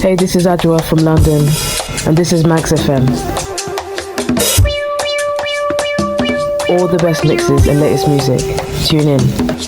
Hey, this is Adwa from London, and this is Magz FM. All the best mixes and latest music. Tune in.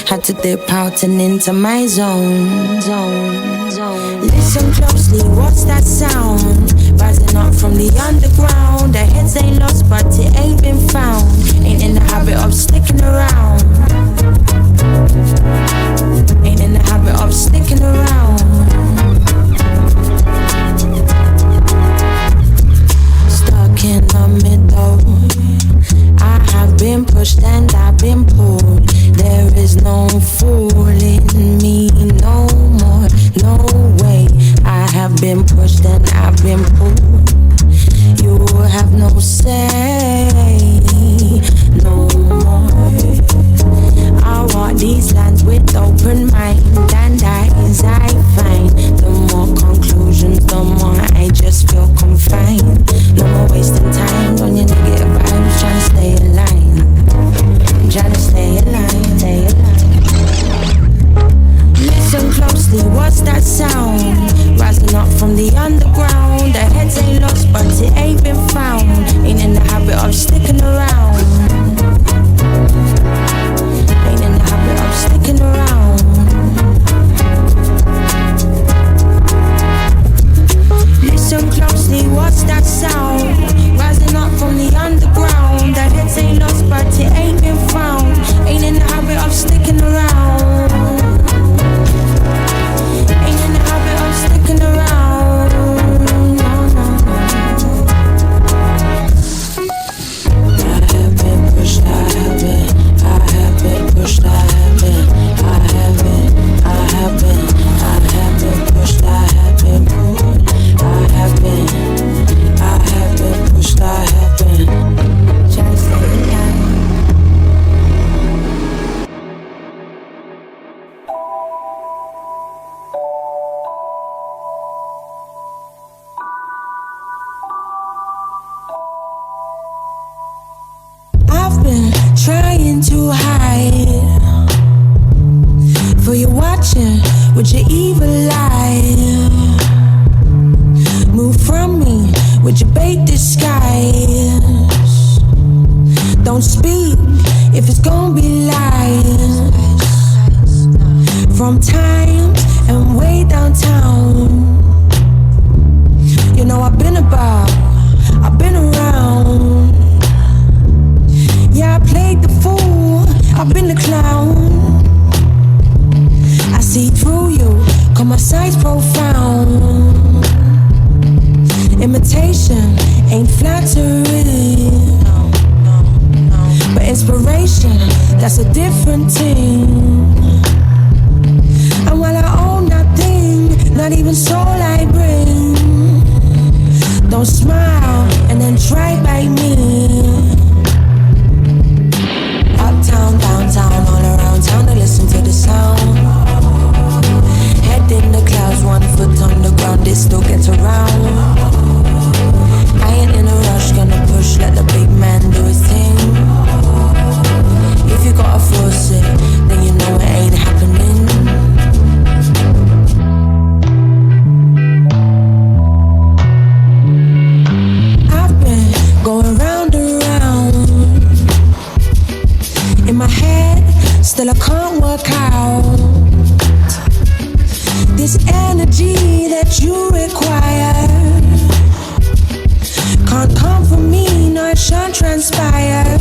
Had to dip out and into my zone. Listen closely, what's that sound? Rising up from the underground. Their heads ain't lost, but it ain't been found. Ain't in the habit of sticking around. watching with your evil eye. Move from me with your bait disguise. Don't speak if it's gonna be lies. From times and way downtown. You know I've been about, I've been around. Yeah, I played the fool, I've been the clown. I see through you, cause my sight's profound. Imitation ain't flattering, but inspiration, that's a different thing. And while I own that thing, not even soul I bring. Don't smile and then try by me. Uptown, downtown, all around town to listen to the sound. Head in the clouds, 1 foot on the ground, it still gets around. I ain't in a rush, gonna push, let the big man do his thing. If you gotta force it, then you know it ain't happening. I've been going round and round. In my head, still I can't work out this energy that you require. Can't come from me, no it shan't transpire.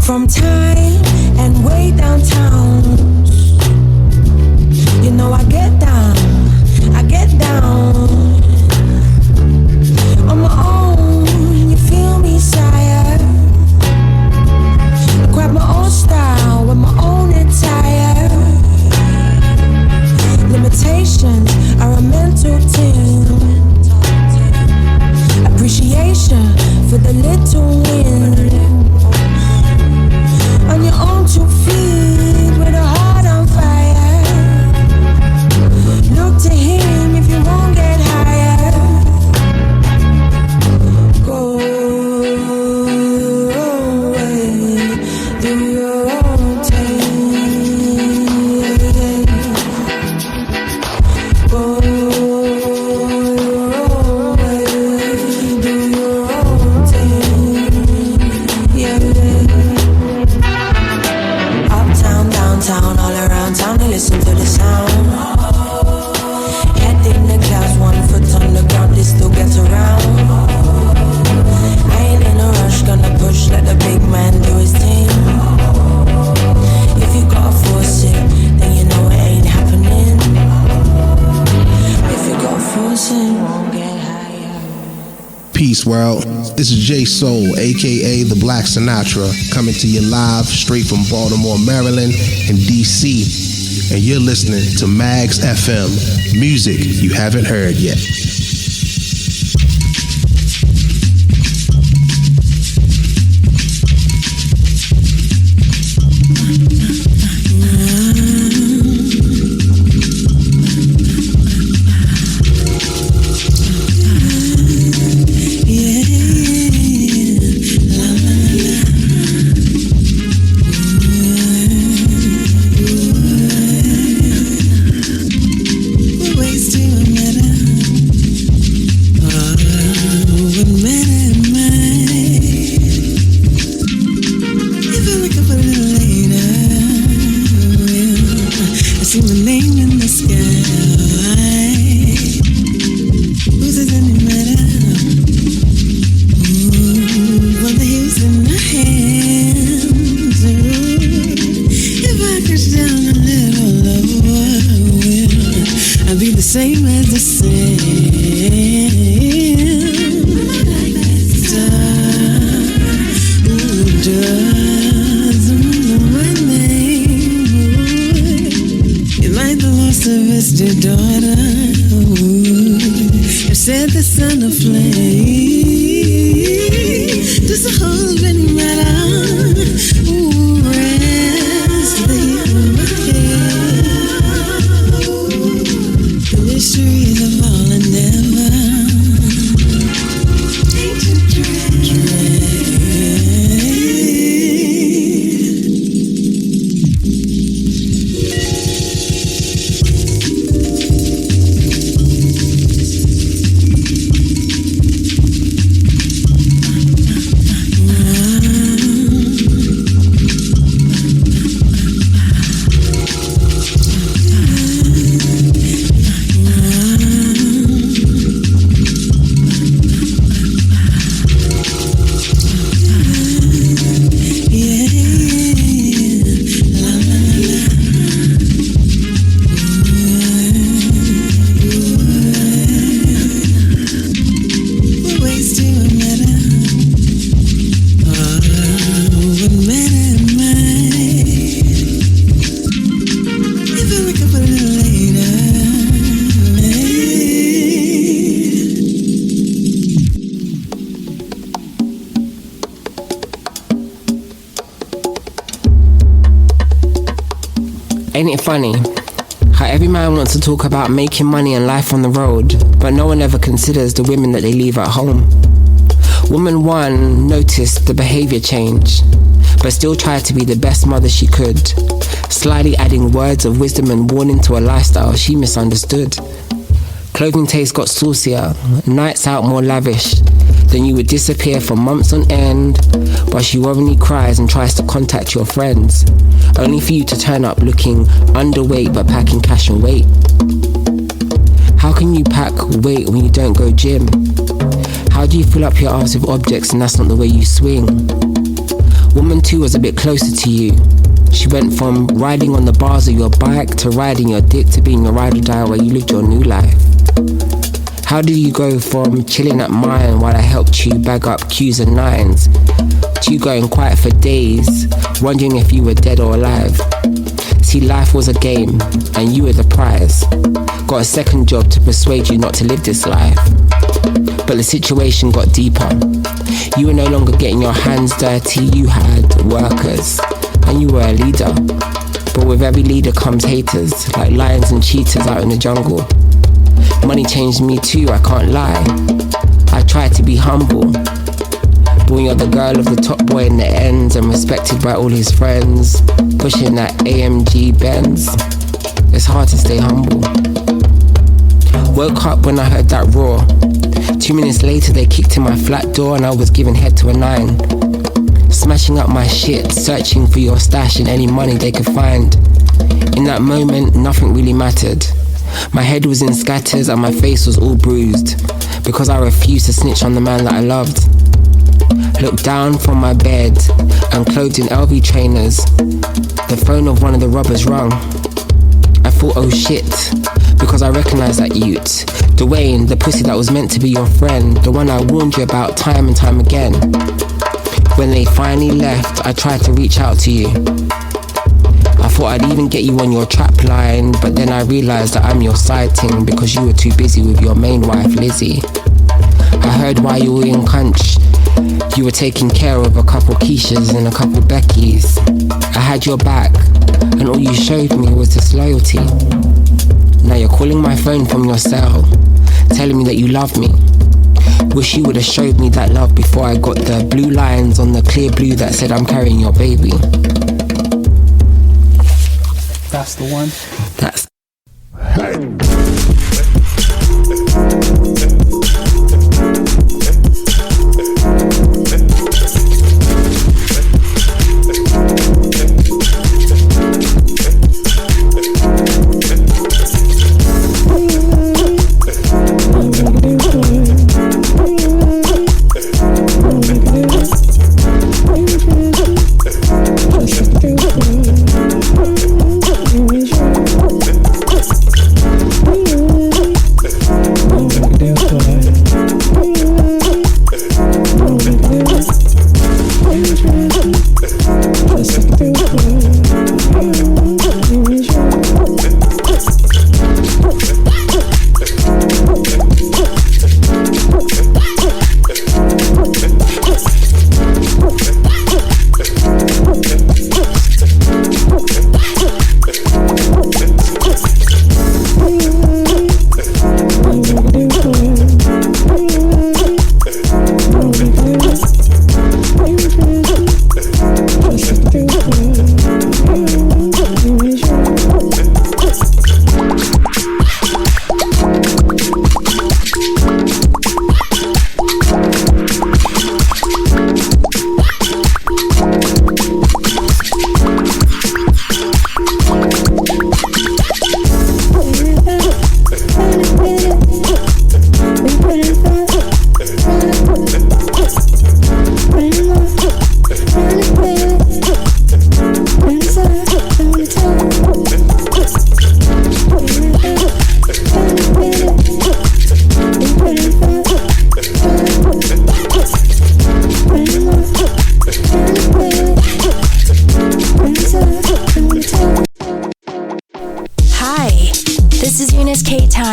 From time and way downtown. You know I get down, I get down. On my own, you feel me, sire. Grab my own style with my own attire. Limitations are a mental thing. Appreciation for the little win. On your own 2 feet with a heart on fire. Look to him if you won't get higher. Go away, do your own thing. Go away, do your own thing. Uptown, downtown, all around town to listen to the sound. Head in the clouds, 1 foot on the ground, it still gets around. I ain't in a rush, gonna push, let the big man do his thing. If you gotta force it, then you know it ain't happening. If you gotta force it, won't get higher. Peace, world. This is JSOUL, aka the Black Sinatra, coming to you live straight from Baltimore, Maryland, and DC. And you're listening to Magz FM, music you haven't heard yet. Same as the same. Doesn't know my name. You're like the lost arrested daughter. You said the sun of flame. Does the whole really matter? Rest the mysteries of all and never. Ancient dread. Ain't it funny how every man wants to talk about making money and life on the road, but no one ever considers the women that they leave at home? Woman 1 noticed the behaviour change, but still tried to be the best mother she could, slyly adding words of wisdom and warning to a lifestyle she misunderstood. Clothing taste got saucier, nights out more lavish. Then you would disappear for months on end, while she worryingly cries and tries to contact your friends, only for you to turn up looking underweight but packing cash and weight. How can you pack weight when you don't go gym? How do you fill up your arms with objects and that's not the way you swing? Woman 2 was a bit closer to you. She went from riding on the bars of your bike to riding your dick to being a ride or die where you lived your new life. How do you go from chilling at mine while I helped you bag up Q's and 9s to you going quiet for days, wondering if you were dead or alive? See, life was a game and you were the prize. Got a second job to persuade you not to live this life. But the situation got deeper. You were no longer getting your hands dirty, you had workers and you were a leader. But with every leader comes haters, like lions and cheetahs out in the jungle. Money changed me too, I can't lie. I tried to be humble, but when you're the girl of the top boy in the ends and respected by all his friends, pushing that AMG Benz, it's hard to stay humble. Woke up when I heard that roar. 2 minutes later they kicked in my flat door and I was giving head to a 9. Smashing up my shit, searching for your stash and any money they could find. In that moment, nothing really mattered. My head was in scatters and my face was all bruised because I refused to snitch on the man that I loved. Looked down from my bed and clothed in LV trainers, the phone of one of the robbers rung. I thought, oh shit, because I recognised that youth, Dwayne, the pussy that was meant to be your friend, the one I warned you about time and time again. When they finally left, I tried to reach out to you. I thought I'd even get you on your trap line, but then I realised that I'm your side ting because you were too busy with your main wife, Lizzie. I heard while you were in Cunch, you were taking care of a couple Keishas and a couple Beckys. I had your back, and all you showed me was disloyalty. Now you're calling my phone from your cell, telling me that you love me. Wish you would have showed me that love before I got the blue lines on the clear blue that said I'm carrying your baby. That's the one. That's...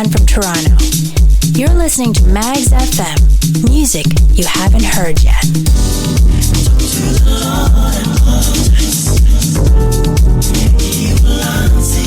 From Toronto. You're listening to Magz FM, music you haven't heard yet. He will answer.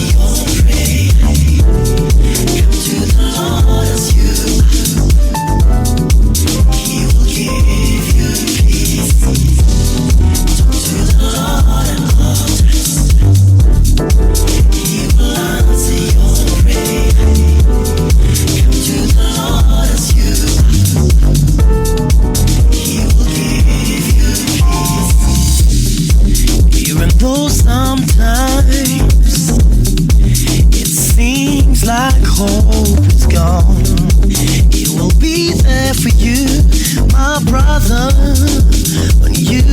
bother when you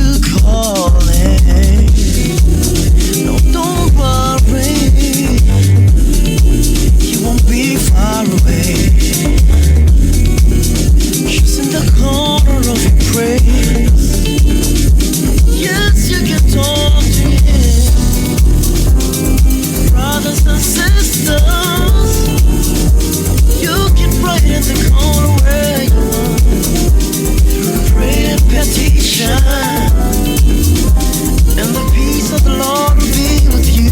calling. No, don't worry, you won't be far away. Just in the corner of your praise. Yes, you can talk to him. Brothers and sisters, you get right in the corner where you are. Through prayer and petition, and the peace of the Lord will be with you.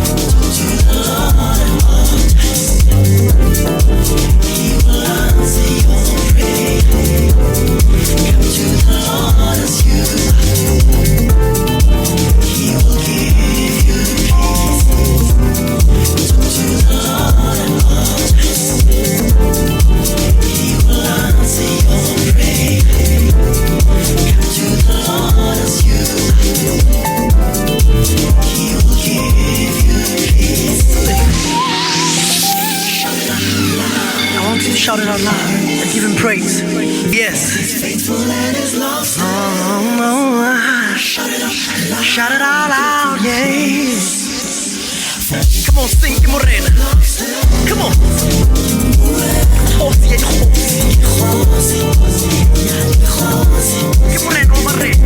Talk to the Lord at all times. He will answer your prayer. Come to the Lord as you are. He will give you peace. Talk to the Lord at all times. He will answer your prayer. Come to the Lord as you are. He will give you peace. I want you to shout it out loud and give him praise. Yes. Faithful and his love. Shout it all out, yes. Come on, sing, que morena. Come on. Footsie, que morena, morena.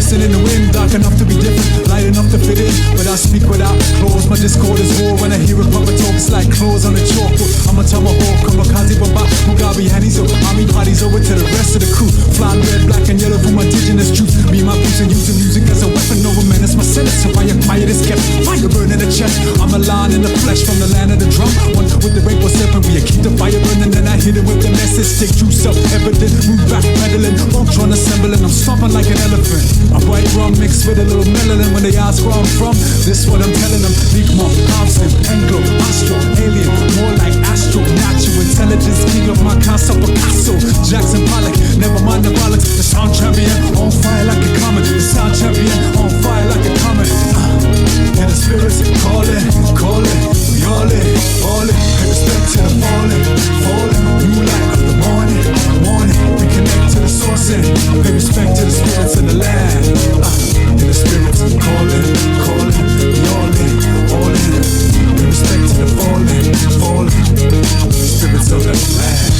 Listen in the wind, dark enough to be different, light enough to fit in, but I speak without claws. My discord is war when I hear a proper talk. It's like claws on a chalkboard. I'm a tomahawk, kamikaze bomba, Mugabe Hanizo. Army parties over to the rest of the crew. Flying red, black, and yellow from indigenous truth. Me and my peeps and using music as a weapon over menace. My sentence, so I quiet is kept. Fire burning the chest. I'm a lion in the flesh from the land of the drum. One with the rainbow serpent, we keep the fire burning, then I hit it with the message. Take true self-evident, move back pedaling, Voltron assembling. I'm stomping like an elephant. A white rum mixed with a little melanin. When they ask where I'm from, this what I'm telling them. Ligma, Thompson, Anglo, Astro, Alien, more like Astro, natural intelligence, king of my casa, Picasso, Jackson Pollock, never mind the bollocks. The sound champion, on fire like a comet. The sound champion, on fire like a comet. And the spirits calling, calling, we all in, pay respect to the falling, new light of the morning, we connect to the source and pay respect to the spirits of the land. And the spirits calling, we all in, pay respect to the falling, spirits of the land.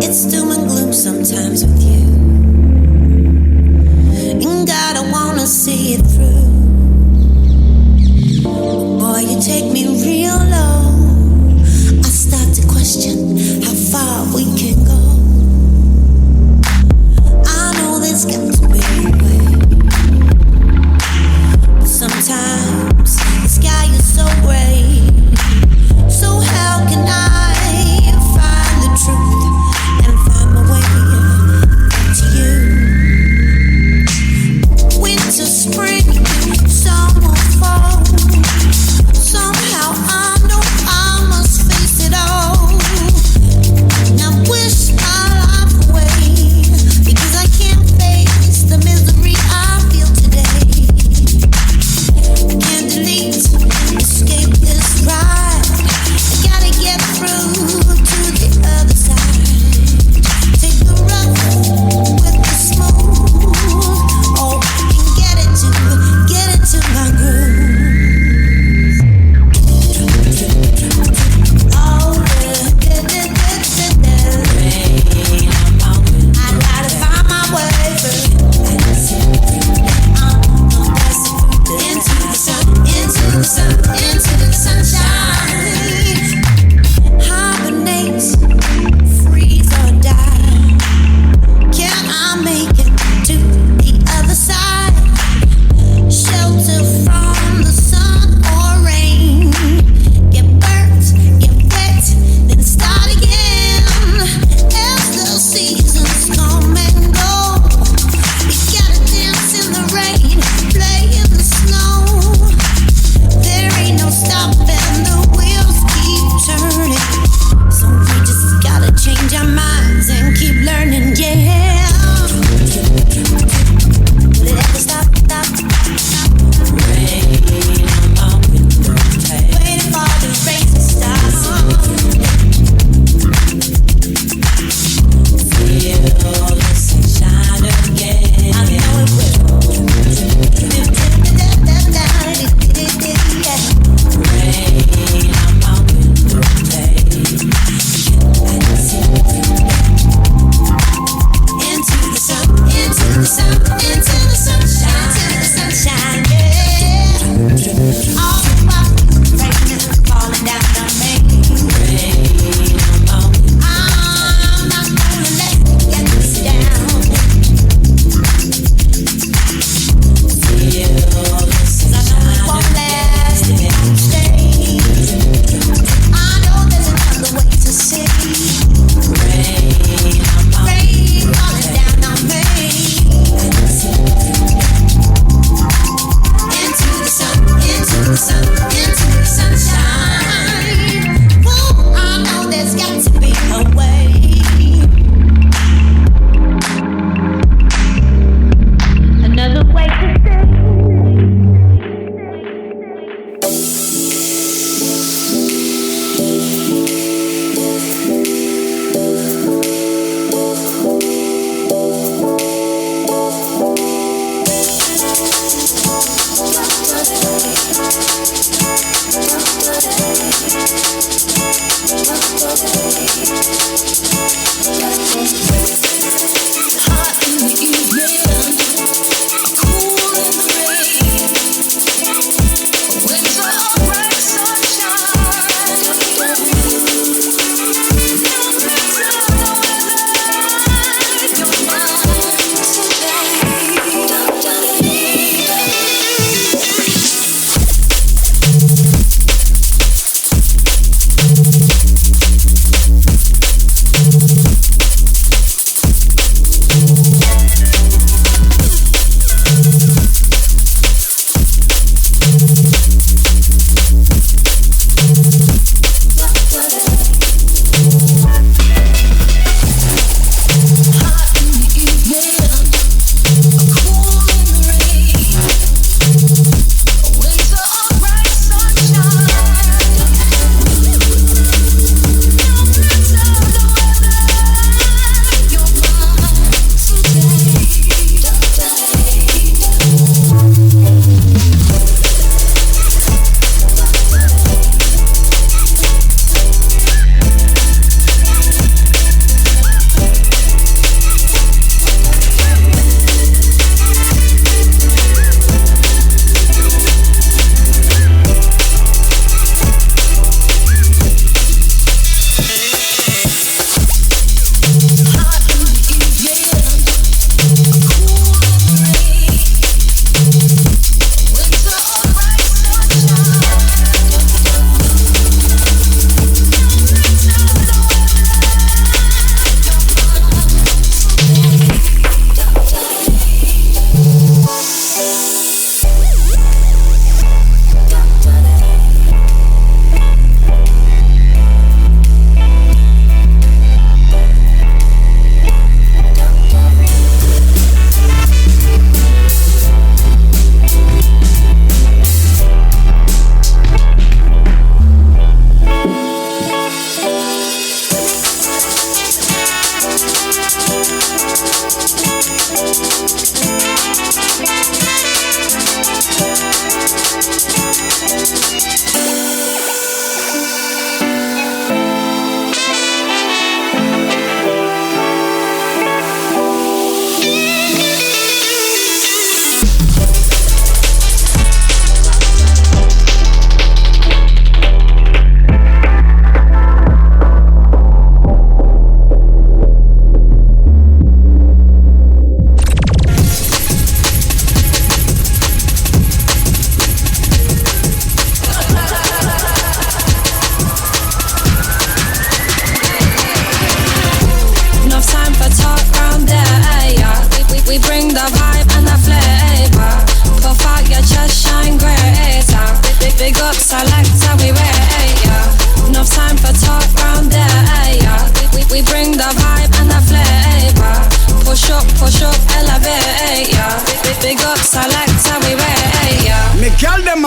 It's doom and gloom sometimes with you, and God, I wanna see it through. Boy, you take me real low. I start to question how far we can go. I know there's got to be a way, but sometimes the sky is so gray. So how can I find the truth and find my way back to you? Winter, spring, so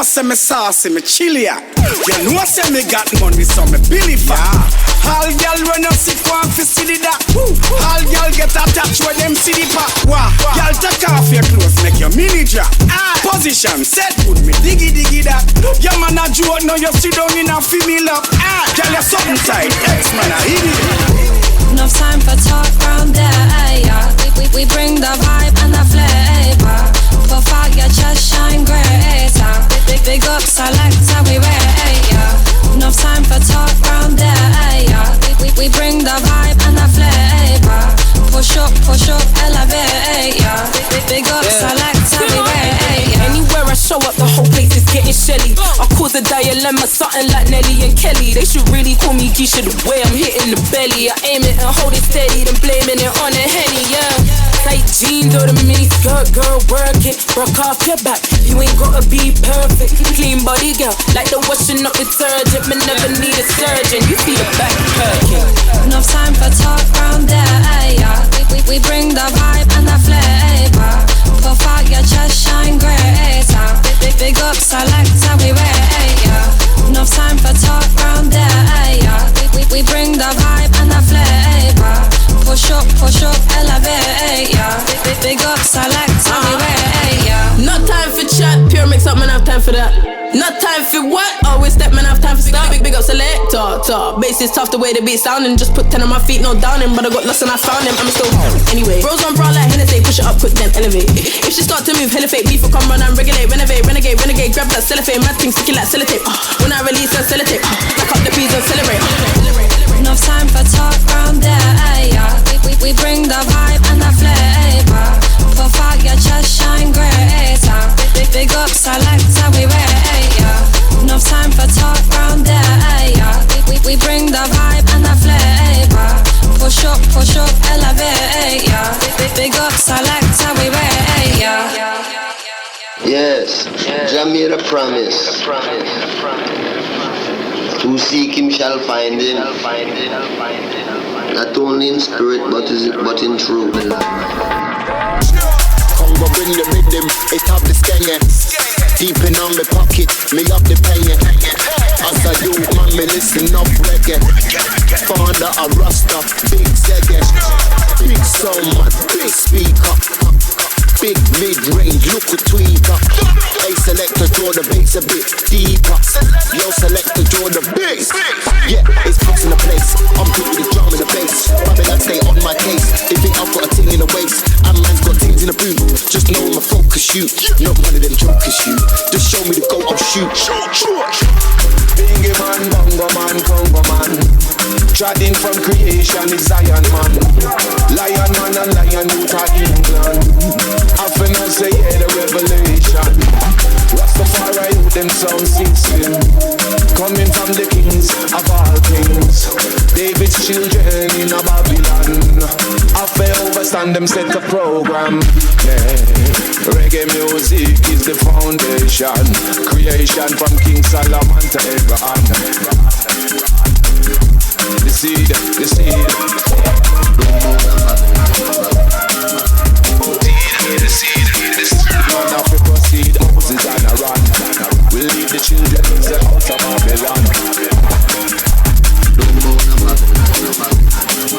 Say me saucy, me chilly. You know say me got money, so me believe. All y'all run up sick one for see that. All y'all get attached when them see the pack. Y'all take off your clothes, make your mini drop. Position set good, me diggy that. Your man a joke, now you sit down in a female up. Girl you something tight, X-Man a hit it. Enough time for talk round there, yeah. We bring the vibe and the flavor. Puff out your chest, shine greater. Big up, selector, we rate, yeah. Enough time for talk round there, yeah. We bring the vibe and the flavor. Push up, elevate, yeah. Big up, selector, we rate, yeah. Anywhere I show up, the whole place is getting shelly. I cause a dilemma, something like Nelly and Kelly. They should really call me Keisha the way I'm hitting the belly. I aim it and hold it steady, then blaming it on the Henny, yeah. Tight jeans or the mini skirt, girl, work it. Rock off your back, you ain't gotta be perfect. Clean body, girl, like the washing up detergent. Me never need a surgeon, you see the back perking. Enough time for talk round there, yeah. We bring the vibe and the flavor. Puff out your chest, shine greater. Big up, selector, we rate, yeah. Enough time for talk round there, yeah. We bring the vibe and the flavor. Push up, elevate, yeah. Big up, selector, we rate, yeah. No time for chat, pure mix up, man, I have time for that. No time for what? Always step, man, I have time for stuff. Big up selector, bass is tough the way the beat sounding. Just put 10 on my feet, no downing. But I got lost and I found him, I'm still anyway. Bros on bra like Hennessy, push it up quick then elevate. If she start to move, hella fake, beef will come run and regulate. Renovate, renegade, grab that cellophane. Mad thing sticking like sellotape. When I release and sellotape, back up the peas and celebrate. Enough time for talk round there, yeah. We bring the vibe and the flavor. Puff out your chest, shine greater. Big up, selector, we rate, yeah. Enough time for talk round there, yeah. We bring the vibe and the flavor. Push up, elevate, yeah. Big up, selector, we rate, yeah. Yes, Jah made a promise. To seek him shall find him. Not only in spirit but in truth. Congo bring the rhythm, it have the skenge. Deep in on my pocket, me up the pain. As I do, man, me listen up reggae. Founder a Rasta, big Zege. Big sound man, big speaker. Big mid-range, look a tweaker. Hey selector, draw the bass a bit deeper. Yo selector, draw the bass. Yeah, it's puts in the place. I'm good with the drum and the bass. Babylon stay on my case. They think I've got a ting in the waist. And man's got things in the boot. Just know I'm a focus shoot. Not one of them jokers shoot. Just show me the go, I'll shoot. Binghi man, bongo man, Congo man. Trading from creation is Zion man. Lion man and lion youth of England. Often I say yeah the revelation. Rastafari youth them sound system. Coming from the kings of all kings. David's children in a Babylon. After overstand them set the program. Yeah. Reggae music is the foundation. Creation from King Solomon to Abraham. The seed. The seed. Man of the proceed, Moses and Aaron. We lead the children in the house of Babylon.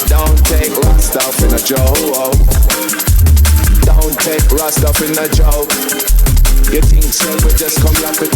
Don't take Rasta in a joke. Don't take Rasta in a joke. You think so, we just come like it.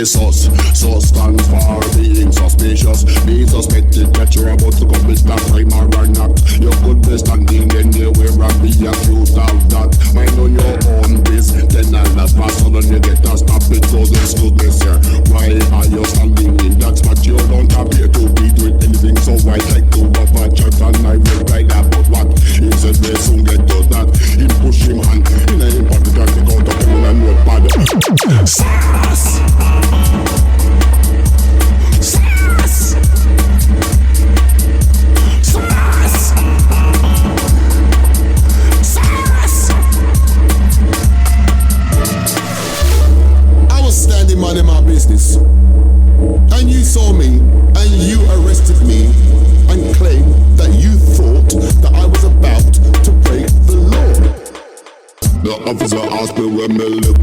Sauce stands for being suspicious, being suspected that you're about to commit that crime or not. You could be standing anywhere and be accused of that. Mind on your own biz, then I'll not pass on and you get a stop it. So this goodness here, why are you standing in that spot? You don't appear to be doing anything, so I like to have a chat and I will write about what he said. We soon get to that. He push him hand in a important and take out the pen and notepad. Sass! Man in my business, and you saw me and you arrested me and claimed that you thought that I was about to break the law. The officer asked me where me live,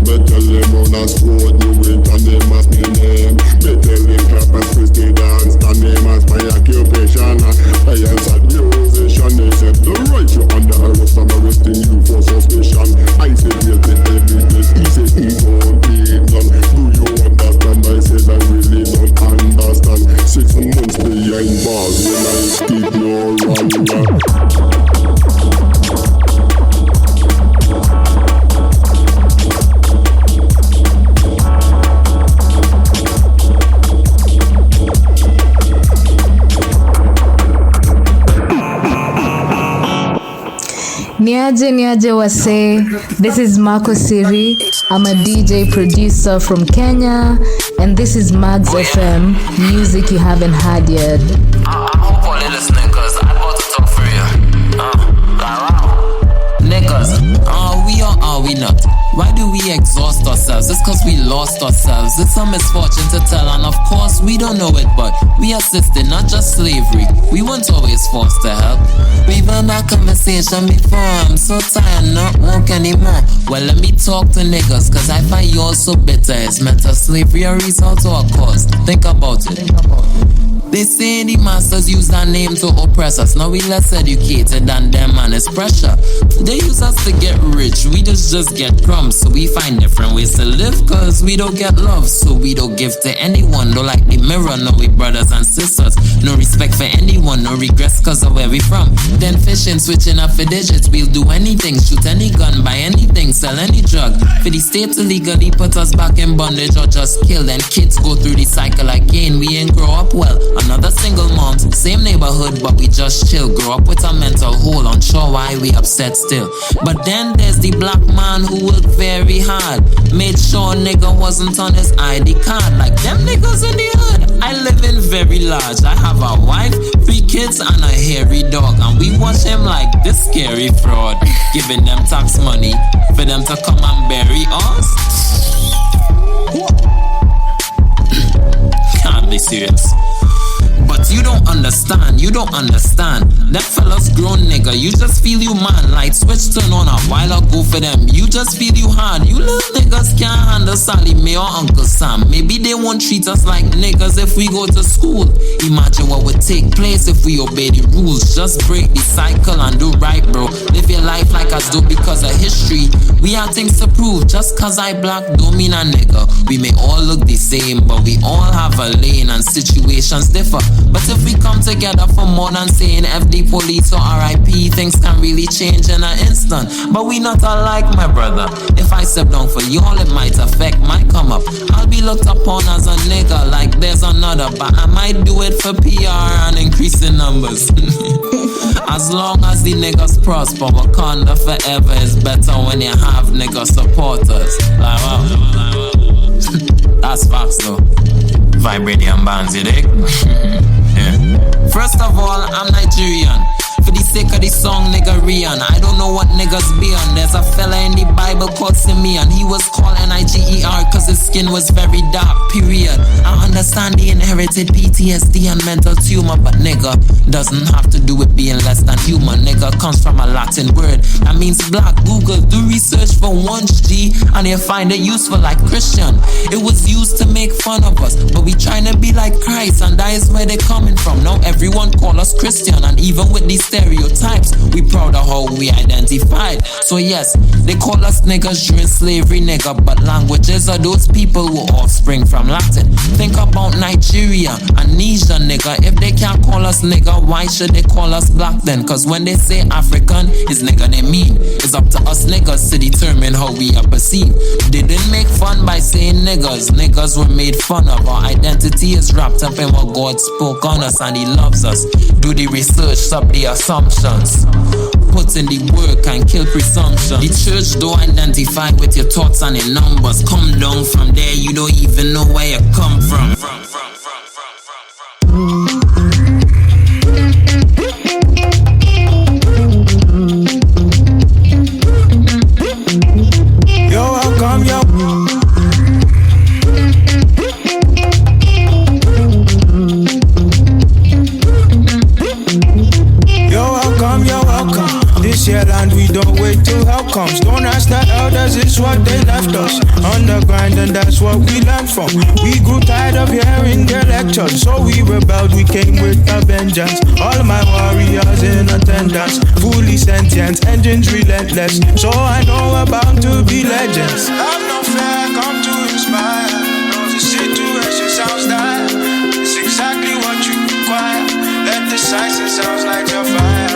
me tell him on a sport, you wait and him ask me name. Me tell him clap and Christy dance, and name as my occupation. I answered musician, he said the right you under arrest, I'm arresting you for suspicion. I said yes, the evidence, he said he won't need none. Do you understand? I said I really don't understand. 6 months behind bars when I keep your run. Niaje wase, this is Marco Siri. I'm a DJ producer from Kenya, and this is Magz FM, music you haven't had yet. I hope all you're listening, cause I'm about to talk for you. Niggas, are we or are we not? Why do we exhaust ourselves? It's cause we lost ourselves. It's a misfortune to tell, and of course we don't know it, but we assisted, not just slavery. We weren't always forced to help. We've had that conversation before. I'm so tired, not woke anymore. Well, let me talk to niggas, cause I find yours so bitter. It's mental slavery a result or a cause? Think about it. They say the masters use that name to oppress us. Now we less educated than them, and it's pressure. They use us to get rich, we just get crumbs. So we find different ways to live, cause we don't get love. So we don't give to anyone, don't like the mirror. No, we brothers and sisters. No respect for anyone, no regrets cause of where we from. Then fishing, switching up for digits. We'll do anything, shoot any gun, buy anything, sell any drug. For the state to legally put us back in bondage or just kill. Then kids go through the cycle again. We ain't grow up well. Another single mom, same neighborhood, but we just chill. Grow up with a mental hole, unsure why we upset still. But then there's the black man who worked very hard, made sure nigga wasn't on his ID card. Like them niggas in the hood, I live in very large. I have a wife, 3 kids, and a hairy dog, and we watch him like this scary fraud, giving them tax money for them to come and bury us. Can't be serious. But you don't understand understand, you don't understand. That fella's grown nigga, you just feel you man. Light switch turn on a while ago for them, you just feel you hard. You little niggas can't handle Sally Mae or Uncle Sam. Maybe they won't treat us like niggas if we go to school. Imagine what would take place if we obey the rules. Just break the cycle and do right, bro. Live your life like us do because of history. We have things to prove. Just cause I black don't mean a nigga. We may all look the same, but we all have a lane and situations differ. But if we come together for more than saying FD police or RIP, things can really change in an instant. But we not alike, my brother. If I step down for y'all, it might affect my come up. I'll be looked upon as a nigga like there's another, but I might do it for PR and increase in numbers. As long as the niggas prosper, Wakanda forever is better when you have nigga supporters. Like wow. That's facts though. Vibranium bands, you dig? Yeah. First of all, I'm Nigerian. For the sake of the song, nigga Rian. I don't know what niggas be on. There's a fella in the Bible called Simeon. He was called Niger cause his skin was very dark, period. I understand the inherited PTSD and mental tumor, but nigga doesn't have to do with being less than human. Nigga comes from a Latin word that means black. Google, do research for once, G, and you'll find it useful like Christian. It was used to make fun of us, but we trying to be like Christ, and that is where they coming from. Now everyone call us Christian, and even with these stereotypes, we proud of how we identified. So yes, they call us niggas during slavery, nigga, but languages of those people were offspring from Latin. Think about Nigeria, Amnesia, nigga. If they can't call us nigga, why should they call us black then? Cause when they say African, it's nigga they mean. It's up to us niggas to determine how we are perceived. They didn't make fun by saying niggas. Niggas were made fun of. Our identity is wrapped up in what God spoke on us, and He loves us. Do the research, stop the assumptions. Put in the work and kill presumption. The church don't identify with your thoughts and your numbers. Come down from there, you don't even know where you come from. You're welcome, yo. You're welcome. This year land we don't wait till help comes. Don't ask the elders, it's what they left us. On the grind and that's what we learned from. We grew tired of hearing their lectures, so we rebelled, we came with a vengeance. All my warriors in attendance, fully sentient, engines relentless. So I know we're bound to be legends. Have no fear, come to inspire. Know the situation sounds dire. It's exactly what you require. Let the silence sounds like your fire.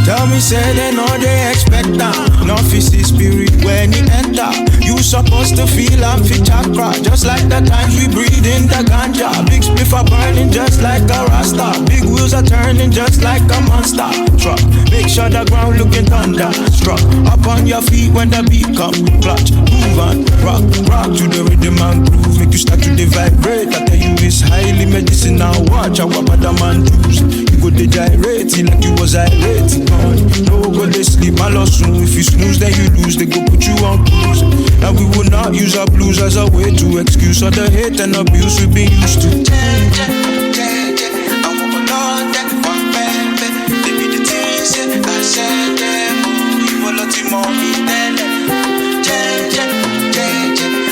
Tell me, say they know they expect that. No fishy spirit when he enter. You supposed to feel and fit chakra. Just like the times we breathe in the ganja. Big spliff are burning just like a rasta. Big wheels are turning just like a monster truck. Make sure the ground looking thunder struck. Up on your feet when the beat come. Clutch, move on, rock, rock to the rhythm and groove. Make you start to vibrate. I tell you it's highly medicinal. Watch how about the man juice. You go to gyrate like you was irate. No go they sleep, I lost soon. If you snooze then you lose, they go put you on cruise. And we will not use our blues as a way to excuse all the hate and abuse we've been used to. I want a lot that one baby. They be the things that I said them. You will let him on me then.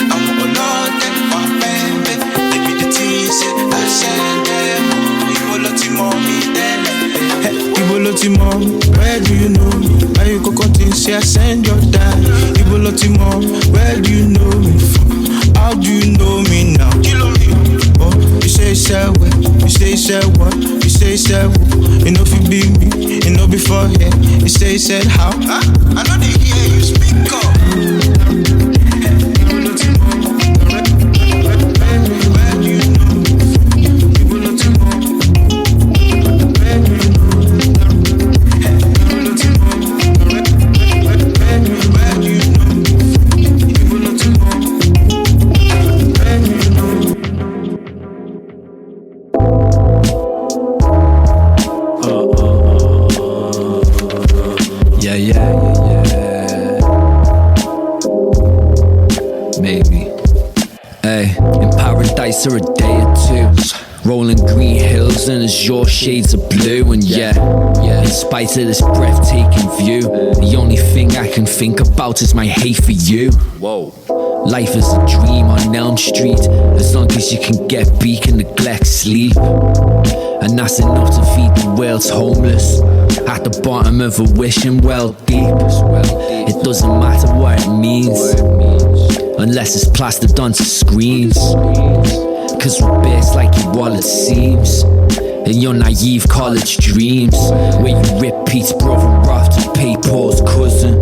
I want a lot that one baby. They be the things that I said them. You will let him on me then. Ibolotimo, where do you know me? Where you go continue, say I send your dad. Ibolotimo, where do you know me from? How do you know me now? Oh, you say what? You say what? You say what? You know if you be me, you know before here. You say how? I know they hear you speak up. Hey, in paradise or a day or two. Rolling green hills and azure shades of blue. And yeah, in spite of this breathtaking view, the only thing I can think about is my hate for you. Whoa. Life is a dream on Elm Street, as long as you can get beak and neglect sleep. And that's enough to feed the world's homeless, at the bottom of a wishing well deep. It doesn't matter what it means, unless it's plastered onto screens. Cause we're best like your wallet seems, and your naive college dreams, where you rip Pete's brother off to pay Pawz cousin,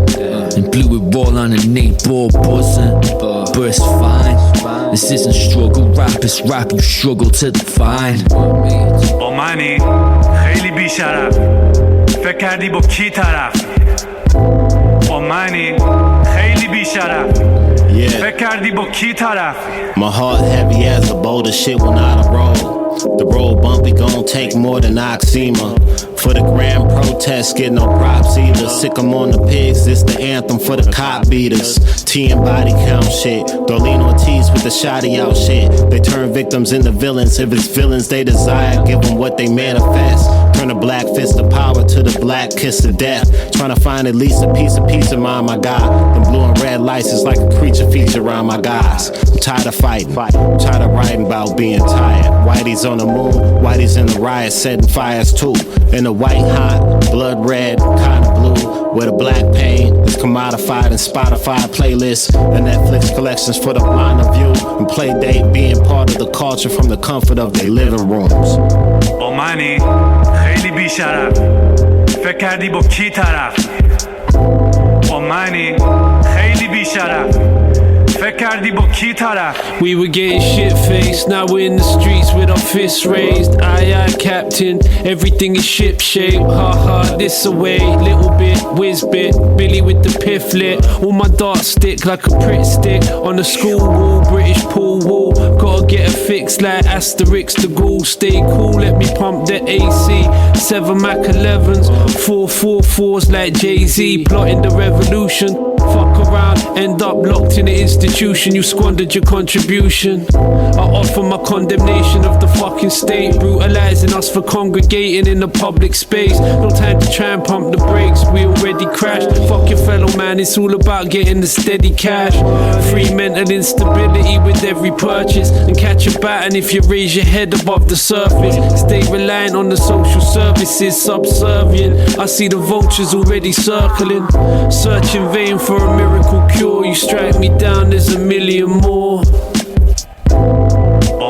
and blew it all on an 8-ball buzzing. But it's fine, this isn't struggle rap, it's rap you struggle to define. مانی خیلی بیشرف فکر کردی با کی طرف مانی خیلی بیشرف فکر کردی با کی طرف. My heart heavy as a boulder, shit when I roll. The road bumpy gon' take more than oxyma. For the grand protest, get no props either. Sick 'em on the pigs, this the anthem for the cop beaters. T and body count shit. Darlene Ortiz with the shoddy out shit. They turn victims into villains. If it's villains they desire, give them what they manifest. Turn the black fist of power to the black kiss of death. Trying to find at least a piece of mind, my God. Them blue and red lights is like a creature feature around my guys. I'm tired of fighting, tired of writing about being tired. Whitey's on the moon, Whitey's in the riot, setting fires too. In the white hot, blood red, kinda blue, where the black pain is commodified in Spotify playlists and Netflix collections for the blind of view, and play date being part of the culture from the comfort of their living rooms. مانی خیلی بیشرف فکر کردی با کی طرف. مانی خیلی بیشرف فکر کردی با کی طرف. We were getting shit-faced, now we're in the streets with our fists raised. Aye, captain, everything is ship-shape. Ha, this away, little bit, whiz bit. Billy with the piff lit. All my darts stick like a Pritt stick. On the school wall, British pool wall. Gotta get a fix like Asterix the Ghoul. Stay cool, let me pump the AC. 7 Mac 11s, 444s like Jay-Z. Plotting the revolution. Fuck around, end up locked in an institution. You squandered your contribution. I offer my condemnation of the fucking state, brutalizing us for congregating in the public space. No time to try and pump the brakes, we already crashed. Fuck your fellow man, it's all about getting the steady cash. Free mental instability with every purchase, and catch a baton if you raise your head above the surface. Stay reliant on the social services, subservient. I see the vultures already circling, search in vain for a miracle cure. You strike me down, there's a million more.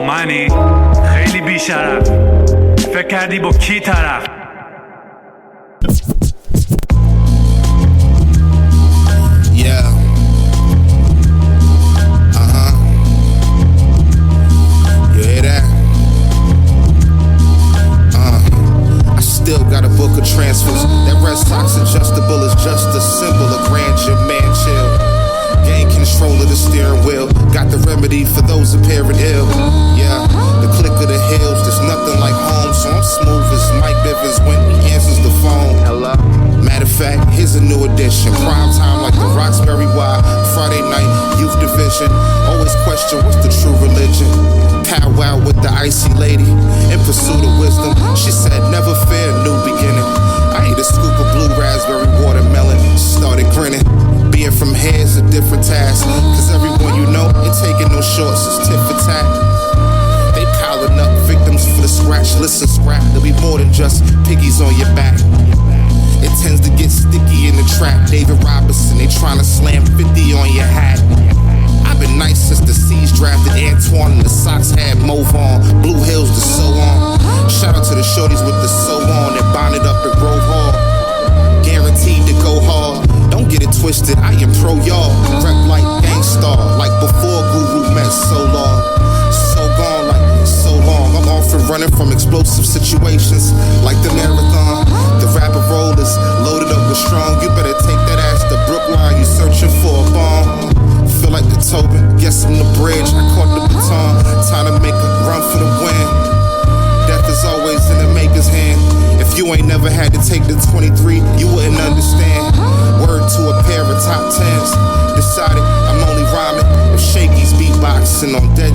مانی خیلی بیشرف فکر کردی با کی طرف. Yeah. You hear that? I still got a book of transfers. That Red Sox adjustable is just a symbol of grandeur, man, chill. Gain control of the steering wheel. Got the remedy for those appearing ill. Yeah, the click of the heels. There's nothing like home, so I'm smooth as Mike Bivens when he answers the phone. Hello. Matter of fact, here's a new edition. Prime time like the Roxbury Y. Friday night, youth division. Always question what's the true religion. Powwow with the Icey lady. In pursuit of wisdom, she said never fear, new beginning. I ate a scoop of blue raspberry watermelon. Started grinning. Being from here is a different task, cause everyone you know ain't taking no shorts, it's tit for tat. They piling up victims for the scratch. Listen, scrap, there'll be more than just piggies on your back. It tends to get sticky in the trap. David Robinson, they tryna slam 50 on your hat. I've been nice since the C's drafted Antoine and the Sox had Move on, Blue Hills to so on. Shout out to the shorties with the so on that bonded up at Grove Hall. Guaranteed to go hard. Don't get it twisted, I am pro y'all. Rep like Gangstar, like before Guru met Solar. So gone like so long. I'm often running from explosive situations like the marathon. The rapper roll is loaded up with strong. You better take that ass to Brookline, you searching for a bomb. Feel like the Tobin, guess I'm the bridge. I caught the baton, time to make a run for the win. Death is always in the maker's hand. If you ain't never had to take the 23, you wouldn't understand. Word to a pair of top 10s. Decided I'm only rhyming if Shaky's beatboxing on dead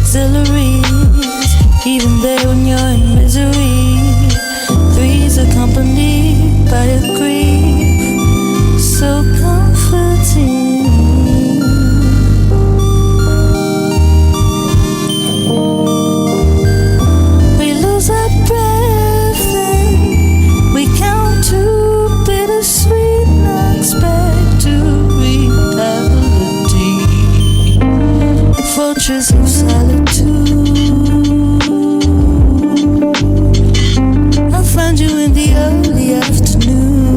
auxiliaries, even there when you're in misery. Three's accompanied by a grief so comforting. We lose our breath and we count to bittersweet, not expect to reality. Fortress of solitude. I'll find you in the early afternoon.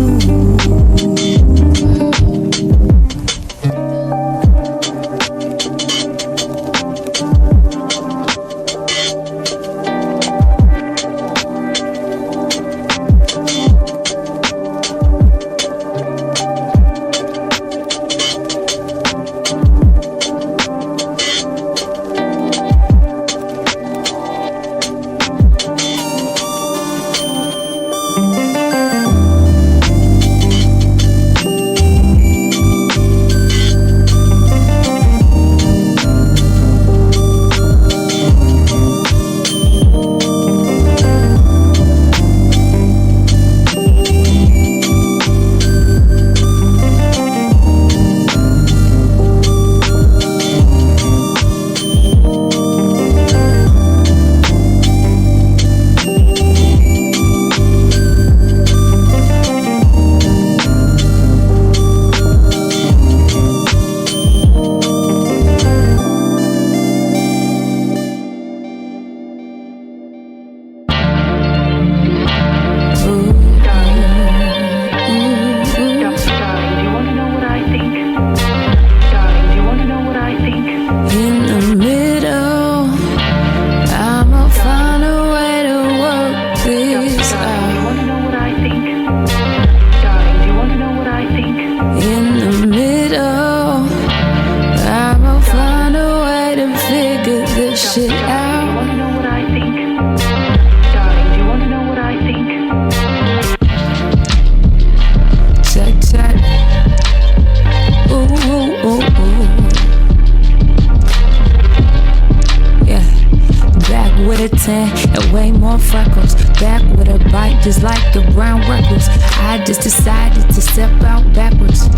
And way more freckles, back with a bite just like the brown recluse. I just decided to step out backwards.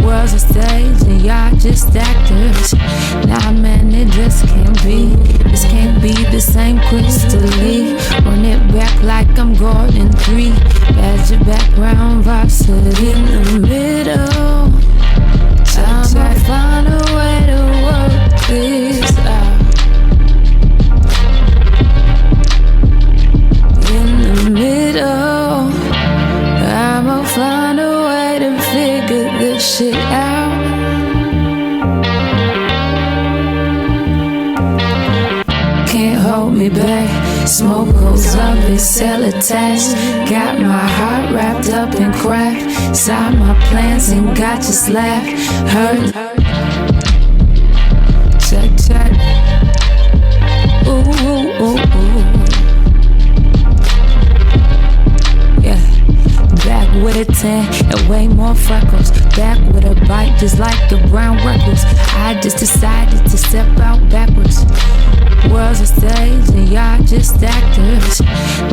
World's a stage and y'all just actors. Nah man, it just can't be. This can't be the same crystally. Run it back like I'm Gordon 3. Badge your background varsity in the middle. I might find a way to work this out. Middle, I'ma find a way to figure this shit out. Can't hold me back. Smoke goes up, it's cell attached. Got my heart wrapped up in crack. Signed my plans and got you slapped. Hurt. Check, check. Ooh, ooh, ooh, ooh. Back with a 10 and way more freckles. Back with a bite just like the brown recluse. I just decided to step out backwards. World's a stage and y'all just actors.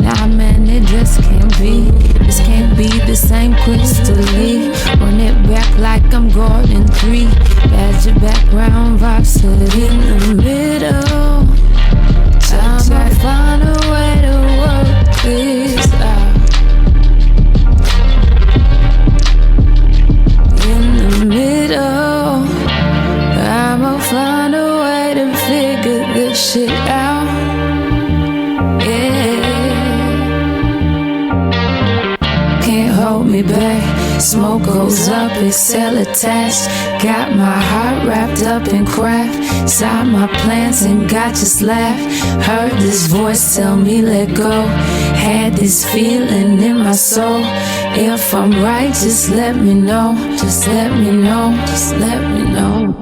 Nah man, it just can't be. This can't be the same crystally. Run it back like I'm Gordon 3. Badge your background varsity in the middle. I might find a way to work this out. Middle, I'ma find a way to figure this shit out. Yeah, can't hold me back. Smoke goes up, it's cell attached. Got my heart wrapped up in craft. Signed my plans and got you slapped. Heard this voice tell me let go. Had this feeling in my soul. If I'm right, just let me know. Just let me know. Just let me know.